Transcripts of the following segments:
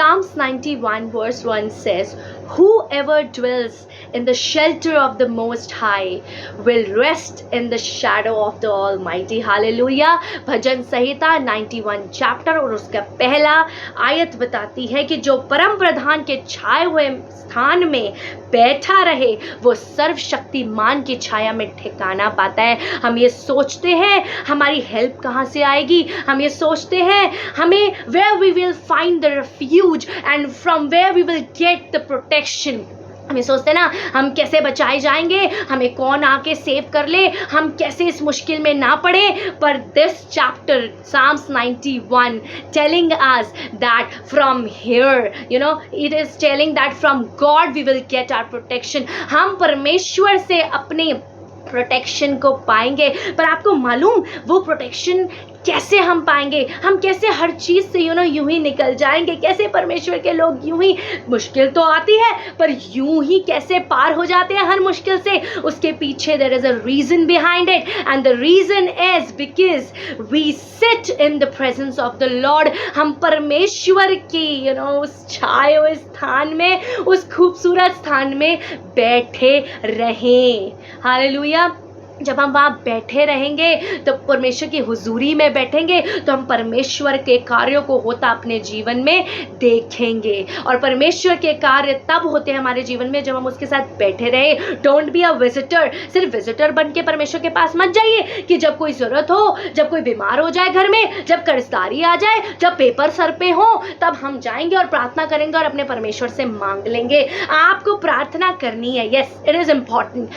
Psalms 91 verse 1 says, whoever dwells in the shelter of the Most High will rest in the shadow of the Almighty. Hallelujah. Bhajan Samhita 91 chapter और उसका पहला आयत बताती है कि जो परम प्रधान के छाए हुए स्थान में बैठा रहे वो सर्वशक्तिमान की छाया में ठिकाना पाता है। हम ये सोचते हैं हमारी हेल्प कहाँ से आएगी, हम ये सोचते हैं हमें where we will find the refuge and from where we will get the protection। हम ये सोचते हैं ना हम कैसे बचाए जाएंगे, हमें कौन आके सेव कर ले, हम कैसे इस मुश्किल में ना पड़े। पर this chapter Psalms 91 telling us that from here, it is telling that from God we will get our protection। हम परमेश्वर से अपने प्रोटेक्शन को पाएंगे। पर आपको मालूम वो प्रोटेक्शन कैसे हम पाएंगे, हम कैसे हर चीज़ से यूं ही निकल जाएंगे, कैसे परमेश्वर के लोग यूं ही, मुश्किल तो आती है पर यूं ही कैसे पार हो जाते हैं हर मुश्किल से। उसके पीछे there is a reason behind it and the reason is because we sit in the presence of the lord. हम परमेश्वर की उस छाए हुए स्थान में, उस खूबसूरत स्थान में बैठे रहें। हालेलुया। जब हम वहाँ बैठे रहेंगे तो परमेश्वर की हुजूरी में बैठेंगे तो हम परमेश्वर के कार्यों को होता अपने जीवन में देखेंगे। और परमेश्वर के कार्य तब होते हैं हमारे जीवन में जब हम उसके साथ बैठे रहे। Don't be a visitor. सिर्फ विजिटर बन के परमेश्वर के पास मत जाइए कि जब कोई ज़रूरत हो, जब कोई बीमार हो जाए घर में, जब कर्जदारी आ जाए, जब पेपर सर पे हो, तब हम जाएंगे और प्रार्थना करेंगे और अपने परमेश्वर से मांग लेंगे। आपको प्रार्थना करनी है, yes it is important,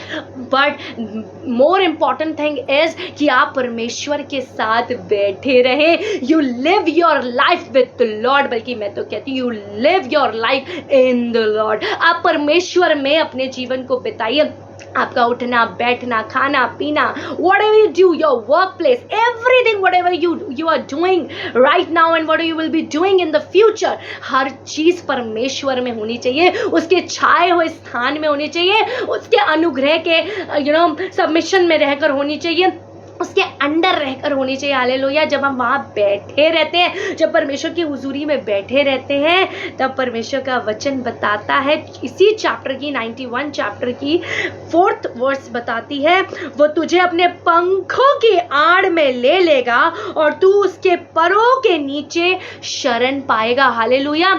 but more important thing is कि आप परमेश्वर के साथ बैठे रहे। You live your life with the Lord, बल्कि मैं तो कहती हूँ you live your life in the Lord. आप परमेश्वर में अपने जीवन को बिताइए। आपका उठना बैठना खाना पीना, whatever you do, your workplace, everything, whatever you are doing right now and what you will be doing in the future, हर चीज़ परमेश्वर में होनी चाहिए, उसके छाए हुए स्थान में होनी चाहिए, उसके अनुग्रह के सबमिशन में रहकर होनी चाहिए, उसके अंडर रहकर होनी चाहिए। हालेलुया। जब हम वहाँ बैठे रहते हैं, जब परमेश्वर की हुजूरी में बैठे रहते हैं, तब परमेश्वर का वचन बताता है, इसी चैप्टर की 91 चैप्टर की 4th वर्स बताती है, वो तुझे अपने पंखों की आड़ में ले लेगा और तू उसके परों के नीचे शरण पाएगा। हालेलुया।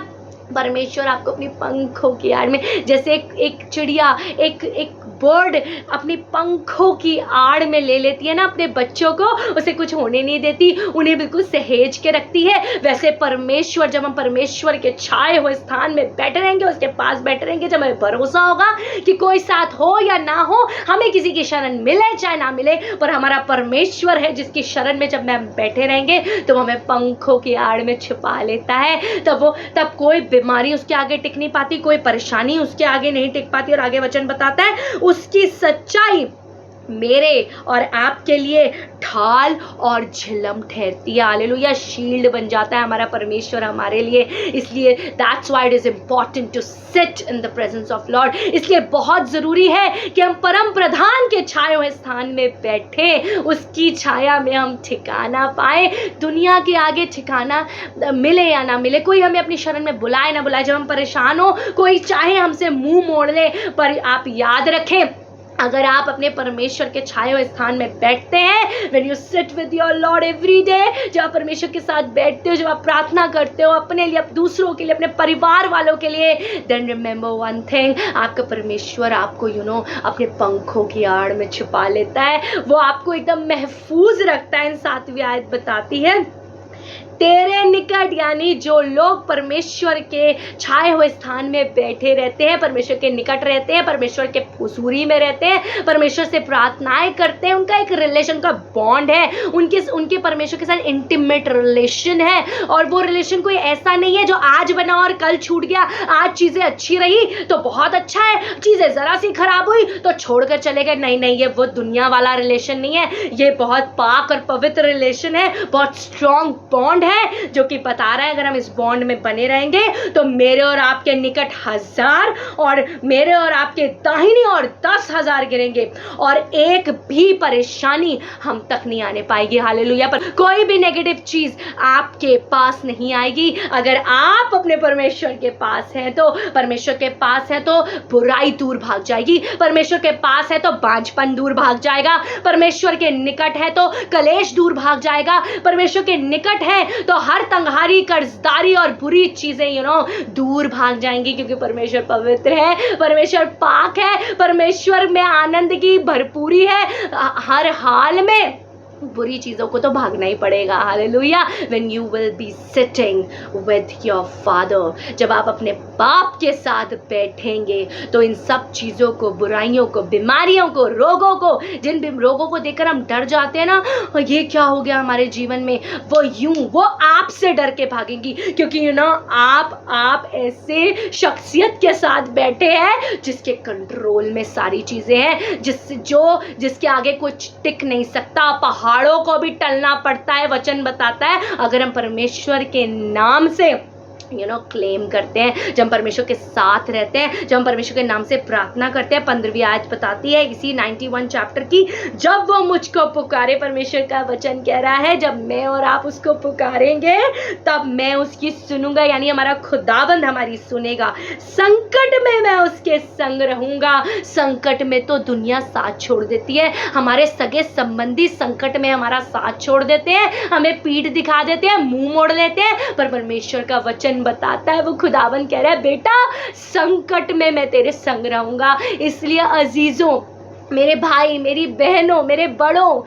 परमेश्वर आपको अपनी पंखों की आड़ में, जैसे एक चिड़िया, एक बर्ड अपनी पंखों की आड़ में ले लेती है ना अपने बच्चों को, उसे कुछ होने नहीं देती, उन्हें बिल्कुल सहेज के रखती है, वैसे परमेश्वर, जब हम परमेश्वर के छाए हुए स्थान में बैठे रहेंगे, उसके पास बैठे रहेंगे, जब हमें भरोसा होगा कि कोई साथ हो या ना हो, हमें किसी की शरण मिले चाहे ना मिले, पर हमारा परमेश्वर है जिसकी शरण में जब हम बैठे रहेंगे तो हमें पंखों की आड़ में छुपा लेता है। तब कोई बीमारी उसके आगे टिक नहीं पाती, कोई परेशानी उसके आगे नहीं टिक पाती। और आगे वचन बताता है उसकी सच्चाई मेरे और आपके लिए ढाल और झिलम ठहरती है। हालेलुया। शील्ड बन जाता है हमारा परमेश्वर हमारे लिए। इसलिए that's why it is important to sit in the presence of lord. इसलिए बहुत ज़रूरी है कि हम परम प्रधान के छाए हुए स्थान में बैठे, उसकी छाया में हम ठिकाना पाए। दुनिया के आगे ठिकाना मिले या ना मिले, कोई हमें अपनी शरण में बुलाए ना बुलाए, जब हम परेशान हो, कोई चाहे हमसे मुंह मोड़ ले, पर आप याद रखें, अगर आप अपने परमेश्वर के छाए हुए स्थान में बैठते हैं, when you sit with your Lord every day, जब आप परमेश्वर के साथ बैठते हो, जब आप प्रार्थना करते हो अपने लिए, दूसरों के लिए, अपने परिवार वालों के लिए, then remember one thing, आपका परमेश्वर आपको अपने पंखों की आड़ में छुपा लेता है, वो आपको एकदम महफूज रखता है। इन 7वीं आयत बताती है, तेरे निकट, यानी जो लोग परमेश्वर के छाए हुए स्थान में बैठे रहते हैं, परमेश्वर के निकट रहते हैं, परमेश्वर के हुजूरी में रहते हैं, परमेश्वर से प्रार्थनाएं करते हैं, उनका एक रिलेशन का बॉन्ड है, उनके परमेश्वर के साथ इंटीमेट रिलेशन है। और वो रिलेशन कोई ऐसा नहीं है जो आज बना और कल छूट गया। आज चीज़ें अच्छी रही तो बहुत अच्छा है, चीज़ें ज़रा सी खराब हुई तो छोड़कर चले गए। नहीं, ये वो दुनिया वाला रिलेशन नहीं है, ये बहुत पाक और पवित्र रिलेशन है, बहुत स्ट्रॉन्ग बॉन्ड है। है जो कि बता रहा है अगर हम इस बॉन्ड में बने रहेंगे तो मेरे और आपके निकट 1000 और मेरे और आपके दाहिनी और 10,000 गिरेंगे और एक भी परेशानी हम तक नहीं आने पाएगी। हालेलुया। पर कोई भी नेगेटिव चीज आपके पास नहीं आएगी अगर आप अपने परमेश्वर के पास हैं। तो परमेश्वर के पास है तो बुराई दूर भाग जाएगी, परमेश्वर के पास है तो बांझपन दूर भाग जाएगा, परमेश्वर के निकट है तो कलेश दूर भाग जाएगा, परमेश्वर के निकट है तो हर तंगहारी, कर्जदारी और बुरी चीजें दूर भाग जाएंगी, क्योंकि परमेश्वर पवित्र है, परमेश्वर पाक है, परमेश्वर में आनंद की भरपूरी है। हर हाल में बुरी चीजों को तो भागना ही पड़ेगा। Hallelujah. When you will be sitting with your father, जब आप अपने बाप के साथ बैठेंगे तो इन सब चीजों को, बुराइयों को, बीमारियों को, रोगों को, जिन रोगों को देखकर हम डर जाते हैं ना, ये क्या हो गया हमारे जीवन में, वो आपसे डर के भागेंगी, क्योंकि आप ऐसे शख्सियत के साथ बैठे हैं जिसके कंट्रोल में सारी चीजें हैं, जिसके आगे कुछ टिक नहीं सकता। पहाड़ों को भी टलना पड़ता है, वचन बताता है, अगर हम परमेश्वर के नाम से क्लेम करते हैं, जब हम परमेश्वर के साथ रहते हैं, जब हम परमेश्वर के नाम से प्रार्थना करते हैं। 15वीं आयत बताती है इसी 91 चैप्टर की, जब वो मुझको पुकारे, परमेश्वर का वचन कह रहा है जब मैं और आप उसको पुकारेंगे तब मैं उसकी सुनूंगा, यानी हमारा खुदाबंद हमारी सुनेगा। संकट में मैं उसके संग रहूंगा। संकट में तो दुनिया साथ छोड़ देती है, हमारे सगे संबंधी संकट में हमारा साथ छोड़ देते हैं, हमें पीठ दिखा देते हैं, मुंह मोड़ लेते हैं, पर परमेश्वर का वचन बताता है, वो खुदावन कह रहा है बेटा संकट में मैं तेरे संग रहूंगा। इसलिए अजीजों, मेरे भाई, मेरी बहनों, मेरे बड़ों,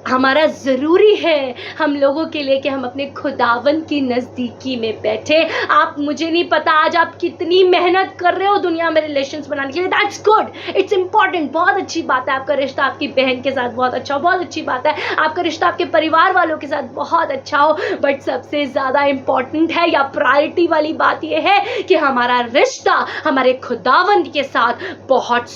हमारा ज़रूरी है हम लोगों के लिए कि हम अपने खुदावन की नज़दीकी में बैठे। आप, मुझे नहीं पता आज आप कितनी मेहनत कर रहे हो दुनिया में रिलेशंस बनाने के लिए, दैट्स गुड, इट्स इंपॉर्टेंट, बहुत अच्छी बात है। आपका रिश्ता आपकी बहन के साथ बहुत अच्छा हो, बहुत अच्छी बात है। आपका रिश्ता आपके परिवार वालों के साथ बहुत अच्छा हो, बट सबसे ज़्यादा इंपॉर्टेंट है या प्रायोरिटी वाली बात यह है कि हमारा रिश्ता हमारे खुदावंद के साथ बहुत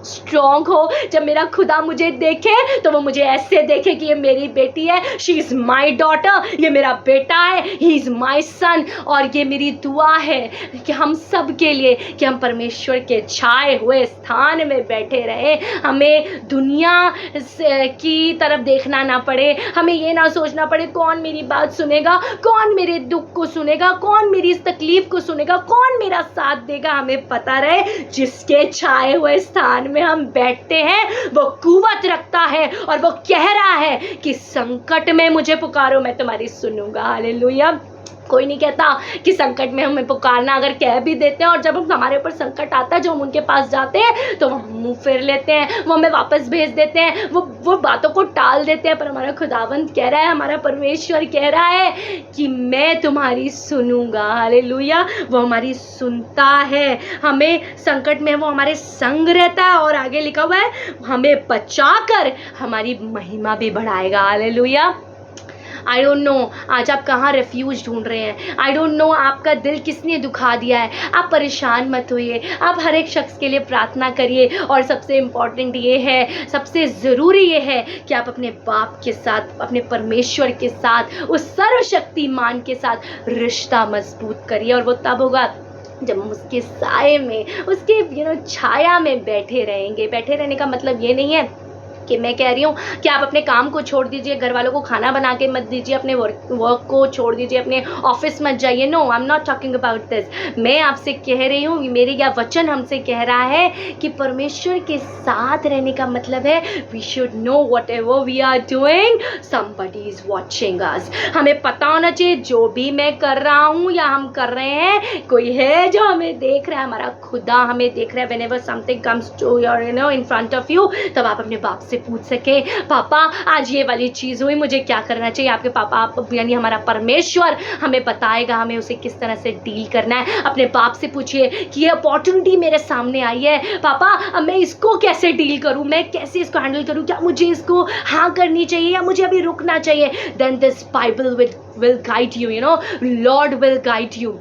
स्ट्रॉन्ग हो। जब मेरा खुदा मुझे देखे तो वो मुझे ऐसे देखे कि ये मेरी बेटी है, शी इज़ माई डॉटर, ये मेरा बेटा है, ही इज़ माई सन। और ये मेरी दुआ है कि हम सब के लिए कि हम परमेश्वर के छाए हुए स्थान में बैठे रहे, हमें दुनिया की तरफ देखना ना पड़े, हमें ये ना सोचना पड़े कौन मेरी बात सुनेगा, कौन मेरे दुख को सुनेगा, कौन मेरी इस तकलीफ को सुनेगा, कौन मेरा साथ देगा। हमें पता रहे जिसके छाए हुए स्थान में हम बैठते हैं वो कुवत रखता है और वो कह रहा है कि संकट में मुझे पुकारो, मैं तुम्हारी सुनूंगा। हालेलुया। कोई नहीं कहता कि संकट में हमें पुकारना, अगर कह भी देते हैं और जब हम हमारे ऊपर संकट आता है, जो हम उनके पास जाते हैं तो हम मुंह फेर लेते हैं, वो हमें वापस भेज देते हैं, वो बातों को टाल देते हैं। पर हमारा खुदावंद कह रहा है, हमारा परमेश्वर कह रहा है कि मैं तुम्हारी सुनूंगा। हालेलुया। वो हमारी सुनता है, हमें संकट में वो हमारे संग रहता है, और आगे लिखा हुआ है हमें बचाकर हमारी महिमा भी बढ़ाएगा। हालेलुया। आई डोंट नो आज आप कहाँ रेफ्यूज ढूंढ रहे हैं, आई डोंट नो आपका दिल किसने दुखा दिया है। आप परेशान मत होइए, आप हर एक शख्स के लिए प्रार्थना करिए, और सबसे इम्पॉर्टेंट ये है, सबसे ज़रूरी ये है कि आप अपने बाप के साथ, अपने परमेश्वर के साथ, उस सर्वशक्तिमान के साथ रिश्ता मजबूत करिए। और वो तब होगा जब हम उसके साए में, उसके छाया में बैठे रहेंगे। बैठे रहने का मतलब ये नहीं है कि मैं कह रही हूँ कि आप अपने काम को छोड़ दीजिए, घर वालों को खाना बना के मत दीजिए, अपने वर्क को छोड़ दीजिए, अपने ऑफिस मत जाइए। No, I am not talking about this. मैं आपसे कह रही हूँ, मेरी यह वचन हमसे कह रहा है कि परमेश्वर के साथ रहने का मतलब है we should know whatever we are doing somebody is watching us. हमें पता होना चाहिए जो भी मैं कर रहा हूँ या हम कर रहे हैं, कोई है जो हमें देख रहा है, हमारा खुदा हमें देख रहा है। Whenever something comes to your in front of you, तब आप अपने बाप से पूछ सके, पापा आज ये वाली चीज़ हुई, मुझे क्या करना चाहिए। आपके पापा, आप यानी हमारा परमेश्वर हमें बताएगा हमें उसे किस तरह से डील करना है। अपने बाप से पूछिए कि ये अपॉर्चुनिटी मेरे सामने आई है, पापा अब मैं इसको कैसे डील करूं, मैं कैसे इसको हैंडल करूं, क्या मुझे इसको हाँ करनी चाहिए या मुझे अभी रुकना चाहिए। Then this Bible will guide you, lord will guide you.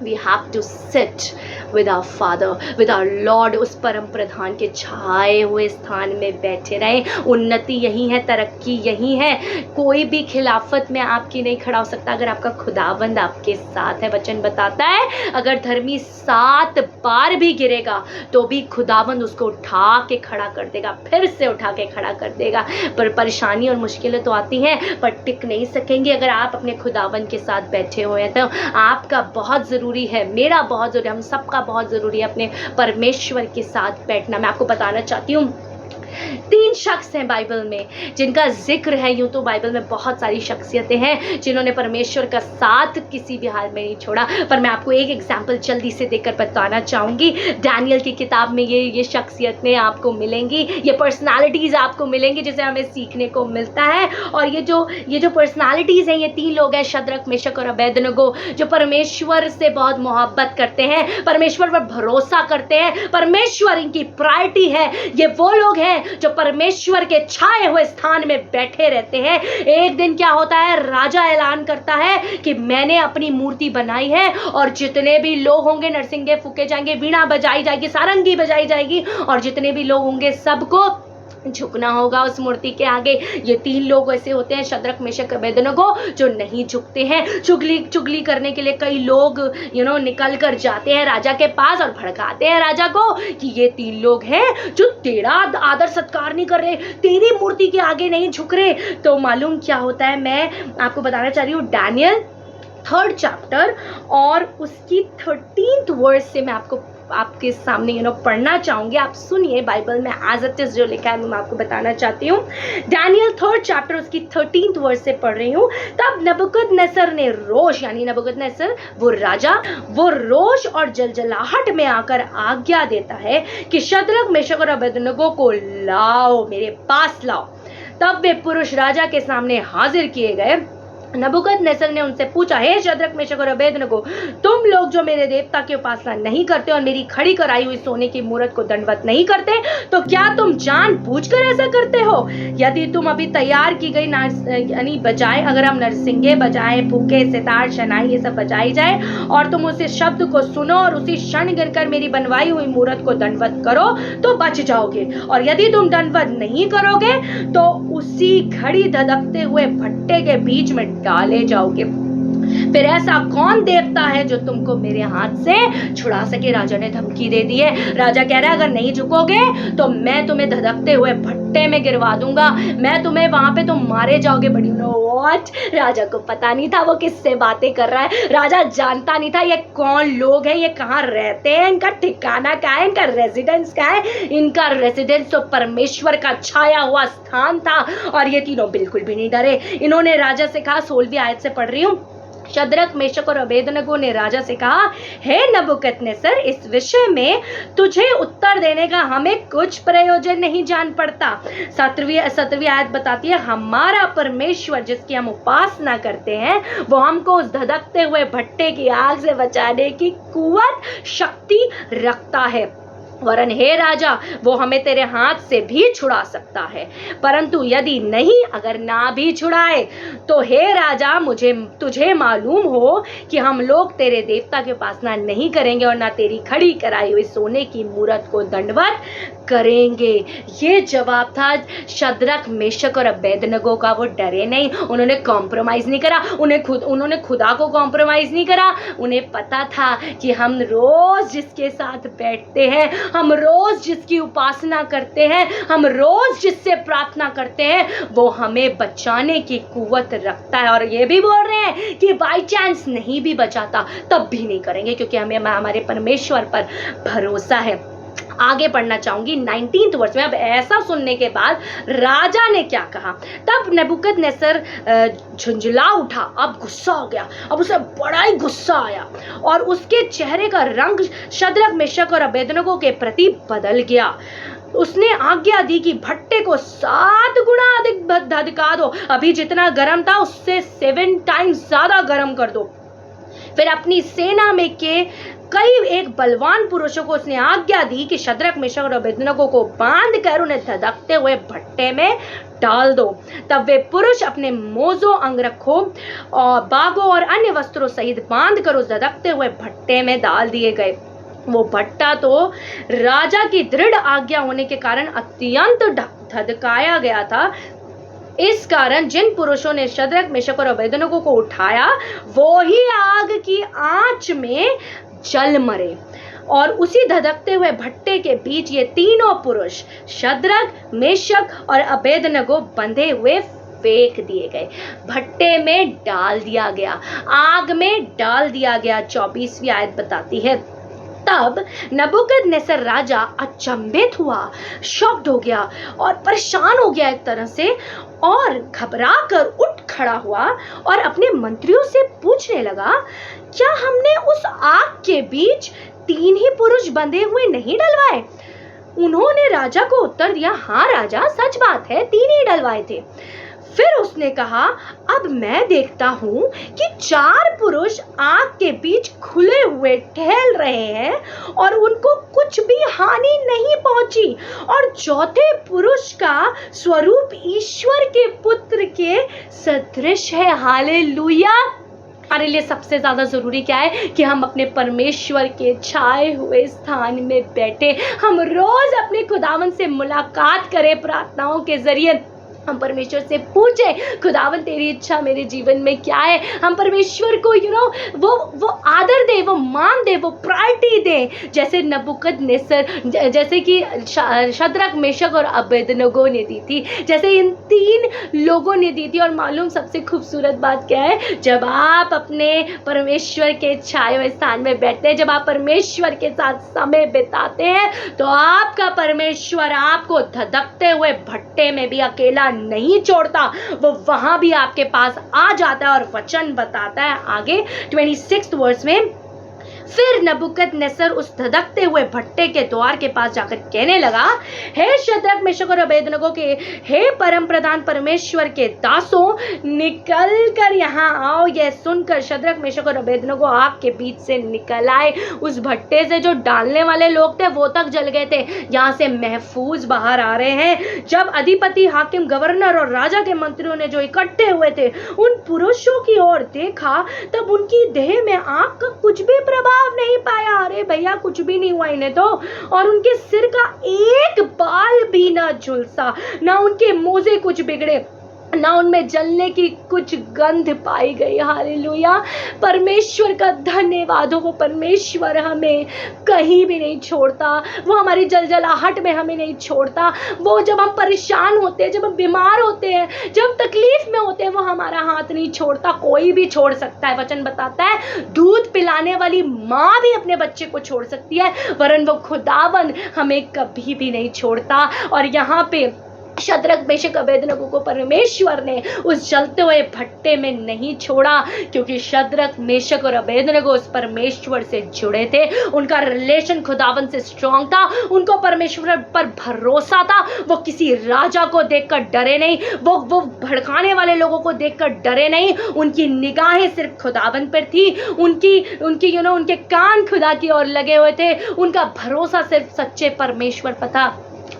we have to sit with our Father, with our Lord, उस परम प्रधान के छाए हुए स्थान में बैठे रहें। उन्नति यही है, तरक्की यही है। कोई भी खिलाफत में आपकी नहीं खड़ा हो सकता अगर आपका खुदावंद आपके साथ है। वचन बताता है अगर धर्मी 7 बार भी गिरेगा तो भी खुदावंद उसको उठा के खड़ा कर देगा, फिर से उठा के खड़ा कर देगा। पर परेशानी और मुश्किलें तो आती हैं, पर टिक नहीं सकेंगे अगर आप अपने खुदावंद के साथ बैठे हुए हैं। तो आपका बहुत ज़रूरी है, मेरा बहुत ज़रूरी है, हम सबका बहुत ज़रूरी है अपने परमेश्वर के साथ बैठना। मैं आपको बताना चाहती हूँ 3 शख्स हैं बाइबल में जिनका जिक्र है। यूं तो बाइबल में बहुत सारी शख्सियतें हैं जिन्होंने परमेश्वर का साथ किसी भी हाल में नहीं छोड़ा, पर मैं आपको एक एग्जाम्पल जल्दी से देकर बताना चाहूँगी। डैनियल की किताब में ये शख्सियतें आपको मिलेंगी, ये पर्सनालिटीज़ आपको मिलेंगी जिसे हमें सीखने को मिलता है। और ये जो पर्सनालिटीज़ हैं, ये 3 लोग हैं, शद्रक, मेशक और अबेदनगो, जो परमेश्वर से बहुत मोहब्बत करते हैं, परमेश्वर पर भरोसा करते हैं, परमेश्वर इनकी प्रायोरिटी है। ये वो लोग हैं जो परमेश्वर के छाए हुए स्थान में बैठे रहते हैं। एक दिन क्या होता है, राजा ऐलान करता है कि मैंने अपनी मूर्ति बनाई है और जितने भी लोग होंगे नरसिंगे फूके जाएंगे, वीणा बजाई जाएगी, सारंगी बजाई जाएगी और जितने भी लोग होंगे सबको झुकना होगा उस मूर्ति के आगे। ये 3 लोग ऐसे होते हैं, शद्रक, मेशक, अबेदनगो, जो नहीं झुकते हैं। चुगली करने के लिए कई लोग निकल कर जाते हैं राजा के पास और भड़काते हैं राजा को कि ये 3 लोग हैं जो तेरा आदर सत्कार नहीं कर रहे, तेरी मूर्ति के आगे नहीं झुक रहे। तो मालूम क्या होता है, मैं आपको बताना चाह रही हूँ डैनियल 3rd चैप्टर और उसकी 13th वर्स से मैं आपके सामने पढ़ना चाहूंगी। आप सुनिए, बाइबल में एज इट इज जो लिखा है मैं आपको बताना चाहती हूँ। डैनियल 3rd चैप्टर उसकी 13th वर्स से पढ़ रही हूँ। तब नबूकदनेस्सर ने रोष, यानी नबूकदनेस्सर वो राजा, वो रोष और जलजलाहट में आकर आज्ञा देता है कि शद्रक, मेशक और अबेदनगो को लाओ, मेरे पास लाओ। तब वे पुरुष राजा के सामने हाजिर किए गए। नबूकदनेस्सर ने उनसे पूछा, हे शद्रक, मेशक और अबेदनगो, तुम लोग जो मेरे देवता की उपासना नहीं करते और मेरी खड़ी कराई हुई सोने की मूरत को दंडवत नहीं करते, तो क्या तुम जानबूझकर ऐसा करते हो? यदि तुम अभी तैयार की गई यानी बजाए, अगर हम नरसिंगे बजाए, फूके, सितार, शनाई ये सब बजाई जाए और तुम उस शब्द को सुनो और उसी क्षण गिरकर मेरी बनवाई हुई मूरत को दंडवत करो तो बच जाओगे, और यदि तुम दंडवत नहीं करोगे तो उसी घड़ी धधकते हुए भट्टे के बीच में डाले जाओगे। फिर ऐसा कौन देवता है जो तुमको मेरे हाथ से छुड़ा सके? राजा ने धमकी दे दी है। राजा कह रहा है अगर नहीं झुकोगे तो मैं तुम्हें धधकते हुए भट्टे में गिरवा दूंगा, मैं तुम्हें वहां पे तुम मारे जाओगे। बड़ी व्हाट, राजा को पता नहीं था वो किससे बातें कर रहा है। राजा जानता नहीं था ये कौन लोग हैं, ये कहाँ रहते हैं, इनका ठिकाना कहाँ है, इनका रेजिडेंस कहाँ है। इनका रेजिडेंस तो परमेश्वर का छाया हुआ स्थान था। और ये तीनों बिल्कुल भी नहीं डरे। इन्होंने राजा से कहा, 16वीं आयत से पढ़ रही हूँ। शद्रक, मेशक और अबेदनगो ने राजा से कहा, हे नबूकदनेस्सर, इस विषय में तुझे उत्तर देने का हमें कुछ प्रयोजन नहीं जान पड़ता। 17वीं आयत बताती है, हमारा परमेश्वर जिसकी हम उपासना करते हैं वो हमको उस धधकते हुए भट्टे की आग से बचाने की कुव्वत, शक्ति रखता है, वरन हे राजा वो हमें तेरे हाथ से भी छुड़ा सकता है। परंतु यदि नहीं, अगर ना भी छुड़ाए तो हे राजा तुझे मालूम हो कि हम लोग तेरे देवता की उपासना नहीं करेंगे और ना तेरी खड़ी कराई हुई सोने की मूरत को दंडवत करेंगे। ये जवाब था शद्रक, मेशक और अबेदनगो का। वो डरे नहीं, उन्होंने कॉम्प्रोमाइज नहीं करा, उन्होंने खुदा को कॉम्प्रोमाइज नहीं करा। उन्हें पता था कि हम रोज जिसके साथ बैठते हैं, हम रोज जिसकी उपासना करते हैं, हम रोज जिससे प्रार्थना करते हैं, वो हमें बचाने की कुव्वत रखता है। और ये भी बोल रहे हैं कि बाई चांस नहीं भी बचाता तब भी नहीं करेंगे, क्योंकि हमें हमारे परमेश्वर पर भरोसा है। आगे पढ़ना चाहूंगी 19th वर्ष में। अब ऐसा सुनने के बाद राजा ने क्या कहा? तब नबूकदनेस्सर झुंझला उठा, अब गुस्सा हो गया, अब उसे बड़ा ही गुस्सा आया और उसके चेहरे का रंग शद्रक, मेशक और अबेदनगो के प्रति बदल गया। उसने आज्ञा दी कि भट्टे को 7 गुना अधिक धधका दो, अभी जितना गर्म था उससे 7 टाइम्स ज्यादा गर्म कर दो। फिर अपनी सेना में के कई एक बलवान पुरुषों को उसने आज्ञा दी कि शद्रक मेशक और अबेदनगो को बांध कर उन्हें धधकते हुए भट्टे में डाल दो। तब वे पुरुष अपने मोजो अंगरखों और बागों और अन्य वस्त्रों सहित बांध कर उस धधकते हुए भट्टे में डाल दिए गए। वो भट्टा तो राजा की दृढ़ आज्ञा होने के कारण अत्यंत धधकाया गया था। इस कारण जिन पुरुषों ने शद्रक मेशक और अबेदनगो को उठाया वो ही आग की आंच में जल मरे, और उसी धधकते हुए भट्टे के बीच ये तीनों पुरुष शद्रक मेशक और अबेदनगो बंधे हुए फेंक दिए गए, भट्टे में डाल दिया गया, आग में डाल दिया गया। 24वीं आयत बताती है, तब नबूकदनेस्सर राजा अचंभित हुआ, शॉक्ड हो गया और परेशान हो गया एक तरह से, और घबरा कर उठ खड़ा हुआ और अपने मंत्रियों से पूछने लगा, क्या हमने उस आग के बीच 3 ही पुरुष बंधे हुए नहीं डलवाए? उन्होंने राजा को उत्तर दिया, हाँ राजा, सच बात है, 3 ही डलवाए थे। फिर उसने कहा, अब मैं देखता हूं कि 4 पुरुष आग के बीच खुले हुए टहल रहे हैं और उनको कुछ भी हानि नहीं पहुंची, और चौथे पुरुष का स्वरूप ईश्वर के पुत्र के सदृश है। हालेलुया। हमारे लिए सबसे ज्यादा जरूरी क्या है कि हम अपने परमेश्वर के छाए हुए स्थान में बैठे, हम रोज अपने खुदावन से मुलाकात करें प्रार्थनाओं के जरिए। हम परमेश्वर से पूछे, खुदावन तेरी इच्छा मेरे जीवन में क्या है। हम परमेश्वर को वो आदर दे, वो मान दे, वो प्रायोरिटी दे, जैसे नबूकदनेस्सर, जैसे कि शद्रक मेशक और अबेदनगो ने दी थी, जैसे इन 3 लोगों ने दी थी। और मालूम सबसे खूबसूरत बात क्या है, जब आप अपने परमेश्वर के छाए हुए स्थान में बैठते हैं, जब आप परमेश्वर के साथ समय बिताते हैं, तो आपका परमेश्वर आपको धधकते हुए भट्टे में भी अकेला नहीं छोड़ता, वो वहां भी आपके पास आ जाता है। और वचन बताता है आगे 26 वर्स में, फिर नबूकदनेस्सर उस धधकते हुए भट्टे के द्वार के पास जाकर कहने लगा, हे शद्रक मेशक और अबेदनगो के हे परम प्रधान परमेश्वर के दासों, निकल कर यहाँ आओ। यह सुनकर शद्रक मेशक और अबेदनगो आग के बीच से निकल आए। उस भट्टे से जो डालने वाले लोग थे वो तक जल गए थे, यहाँ से महफूज बाहर आ रहे हैं। जब अधिपति, हाकिम, गवर्नर और राजा के मंत्रियों ने जो इकट्ठे हुए थे उन पुरुषों की ओर देखा, तब उनकी देह में आग का कुछ भी प्रभाव नहीं पाया। अरे भैया, कुछ भी नहीं हुआ इन्हें तो। और उनके सिर का एक बाल भी ना झुलसा, ना उनके मोजे कुछ बिगड़े, ना उनमें जलने की कुछ गंध पाई गई। हालेलुया। परमेश्वर का धन्यवाद हो, वो परमेश्वर हमें कहीं भी नहीं छोड़ता, वो हमारी जलजलाहट में हमें नहीं छोड़ता। वो जब हम परेशान होते हैं, जब हम बीमार होते हैं, जब हम तकलीफ में होते हैं, वो हमारा हाथ नहीं छोड़ता। कोई भी छोड़ सकता है। वचन बताता है दूध पिलाने वाली माँ भी अपने बच्चे को छोड़ सकती है, वरन वो खुदावन हमें कभी भी नहीं छोड़ता। और यहाँ पे शद्रक मेशक अबेदनगो को परमेश्वर ने उस जलते हुए भट्टे में नहीं छोड़ा, क्योंकि शद्रक मेशक और अबेदनगो उस परमेश्वर से जुड़े थे। उनका रिलेशन खुदावन से स्ट्रांग था, उनको परमेश्वर पर भरोसा था। वो किसी राजा को देखकर डरे नहीं, वो भड़काने वाले लोगों को देखकर डरे नहीं। उनकी निगाहें सिर्फ खुदावन पर थी, उनके कान खुदा की ओर लगे हुए थे। उनका भरोसा सिर्फ सच्चे परमेश्वर पर था।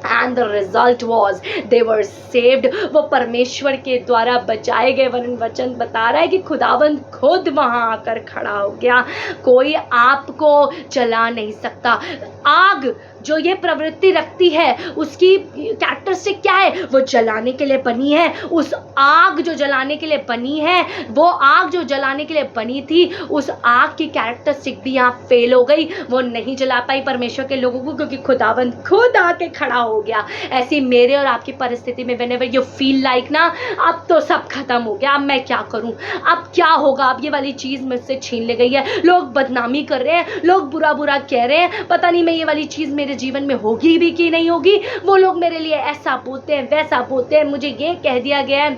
And the result was they were saved. वो परमेश्वर के द्वारा बचाए गए। वचन बता रहा है कि खुदावंद खुद वहां आकर खड़ा हो गया। कोई आपको जला नहीं सकता। आग जो ये प्रवृत्ति रखती है, उसकी कैरेक्टरिस्टिक क्या है? वो जलाने के लिए बनी है। उस आग जो जलाने के लिए बनी है, वो आग जो जलाने के लिए बनी थी, उस आग की कैरेक्टरिस्टिक भी यहाँ फेल हो गई। वो नहीं जला पाई परमेश्वर के लोगों को, क्योंकि खुदावंद खुद आके खड़ा हो गया। ऐसी मेरे और आपकी परिस्थिति में whenever you feel like ना, अब तो सब खत्म हो गया, अब मैं क्या करूं, अब क्या होगा, अब ये वाली चीज मुझसे छीन ले गई है, लोग बदनामी कर रहे हैं, लोग बुरा बुरा कह रहे हैं, पता नहीं मैं ये वाली चीज मेरे जीवन में होगी भी कि नहीं होगी, वो लोग मेरे लिए ऐसा बोलते हैं, वैसा बोलते हैं, मुझे ये कह दिया गया है।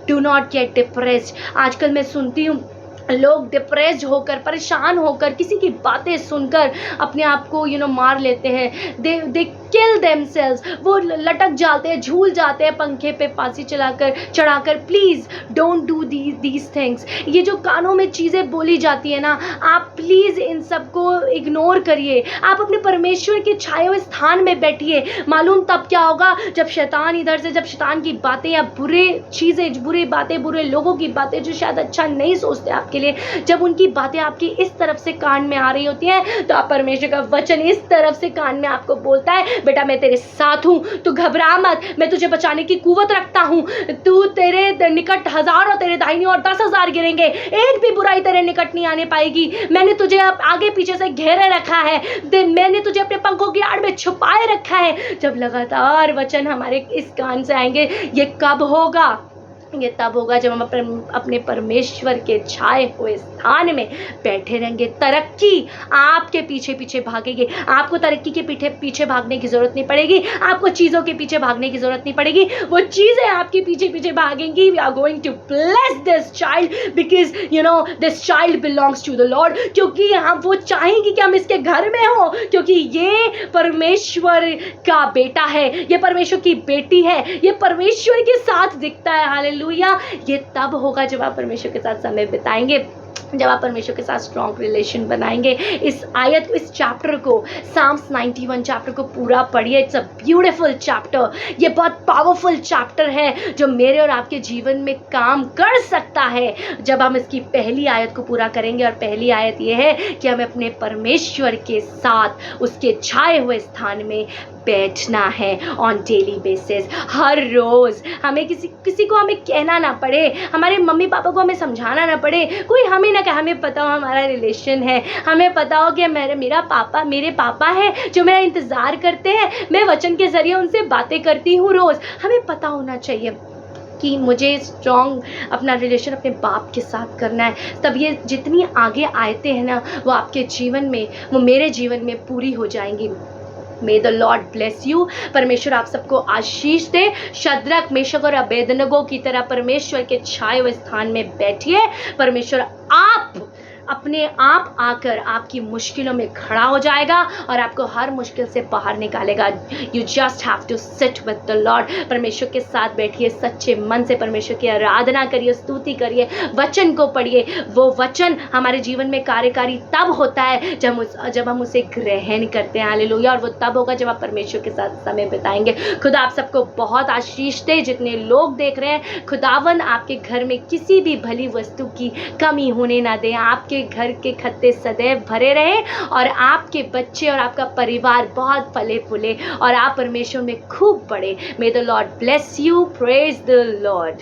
Do not get depressed. आजकल मैं सुनती हूँ लोग डिप्रेस्ड होकर, परेशान होकर, किसी की बातें सुनकर अपने आप को मार लेते हैं। दे किल देमसेल्व्स, वो लटक जाते हैं, झूल जाते हैं पंखे पे फांसी चढ़ाकर। Please don't do these things. ये जो कानों में चीज़ें बोली जाती है ना, आप प्लीज़ इन सबको इग्नोर करिए। आप अपने परमेश्वर के छाए हुए स्थान में बैठिए। मालूम तब क्या होगा, जब शैतान इधर से, जब शैतान की बातें या बुरी चीज़ें, बुरी बातें, बुरे लोगों की बातें जो शायद अच्छा नहीं सोचते आपके लिए, जब उनकी बातें आपकी इस तरफ से कान में आ रही होती हैं, तो आप परमेश्वर का वचन इस तरफ से कान में आपको बोलता है, बेटा मैं तेरे साथ हूँ, तू घबरा मत, मैं तुझे बचाने की कुव्वत रखता हूँ। तू, तेरे निकट 1000 और तेरे दाहिनी ओर 10,000 गिरेंगे, एक भी बुराई तेरे निकट नहीं आने पाएगी। मैंने तुझे अब आगे पीछे से घेरे रखा है, मैंने तुझे अपने पंखों की आड़ में छुपाए रखा है। जब लगातार वचन हमारे इस कान से आएंगे, ये कब होगा? ये तब होगा जब हम अपने परमेश्वर के छाए हुए स्थान में बैठे रहेंगे। तरक्की आपके पीछे पीछे भागेगी। आपको तरक्की के पीछे भागने की जरूरत नहीं पड़ेगी, आपको चीज़ों के पीछे भागने की जरूरत नहीं पड़ेगी, वो चीज़ें आपके पीछे पीछे भागेंगी। We are going to bless this child because you know this child belongs to the Lord. क्योंकि हम, वो चाहेंगी कि हम इसके घर में हो, क्योंकि ये परमेश्वर का बेटा है, ये परमेश्वर की बेटी है, ये परमेश्वर के साथ दिखता है। हालेलुया। ये तब होगा जब आप परमेश्वर के साथ समय बिताएंगे, जब आप परमेश्वर के साथ स्ट्रॉन्ग रिलेशन बनाएंगे। इस आयत, इस चैप्टर को, साम्स 91 चैप्टर को पूरा पढ़िए। It's a beautiful chapter. ये बहुत पावरफुल चैप्टर है जो मेरे और आपके जीवन में काम कर सकता है जब हम इसकी पहली आयत को पूरा करेंगे। और पहली आयत ये है कि हमें अपने परमेश्वर के साथ उसके छाए हुए स्थान में बैठना है ऑन डेली बेसिस। हर रोज़ हमें किसी को हमें कहना ना पड़े, हमारे मम्मी पापा को हमें समझाना ना पड़े, कोई हमें ना कहे, हमें पता हो हमारा रिलेशन है, हमें पता हो कि मेरे पापा हैं जो मेरा इंतज़ार करते हैं, मैं वचन के ज़रिए उनसे बातें करती हूँ रोज़। हमें पता होना चाहिए कि मुझे स्ट्रॉन्ग अपना रिलेशन अपने बाप के साथ करना है। तब ये जितनी आगे आयतें हैं ना, वो आपके जीवन में, वो मेरे जीवन में पूरी हो जाएंगी। May the Lord bless you। परमेश्वर आप सबको आशीष दे। शद्रक, मेशक और अबेदनगो की तरह परमेश्वर के छाए हुए स्थान में बैठिए। परमेश्वर आप अपने आप आकर आपकी मुश्किलों में खड़ा हो जाएगा और आपको हर मुश्किल से बाहर निकालेगा। You just have to sit with the lord. परमेश्वर के साथ बैठिए, सच्चे मन से परमेश्वर की आराधना करिए, स्तुति करिए, वचन को पढ़िए। वो वचन हमारे जीवन में कार्यकारी तब होता है जब हम उसे ग्रहण करते हैं। हालेलुया। और वो तब होगा जब आप परमेश्वर के साथ समय बिताएंगे। खुदा आप सबको बहुत आशीष दे। जितने लोग देख रहे हैं, खुदावन आपके घर में किसी भी भली वस्तु की कमी होने ना दे। आपके घर के खत्ते सदैव भरे रहे और आपके बच्चे और आपका परिवार बहुत फले फूले और आप परमेश्वर में खूब बढ़े। मे the Lord bless you. Praise the Lord.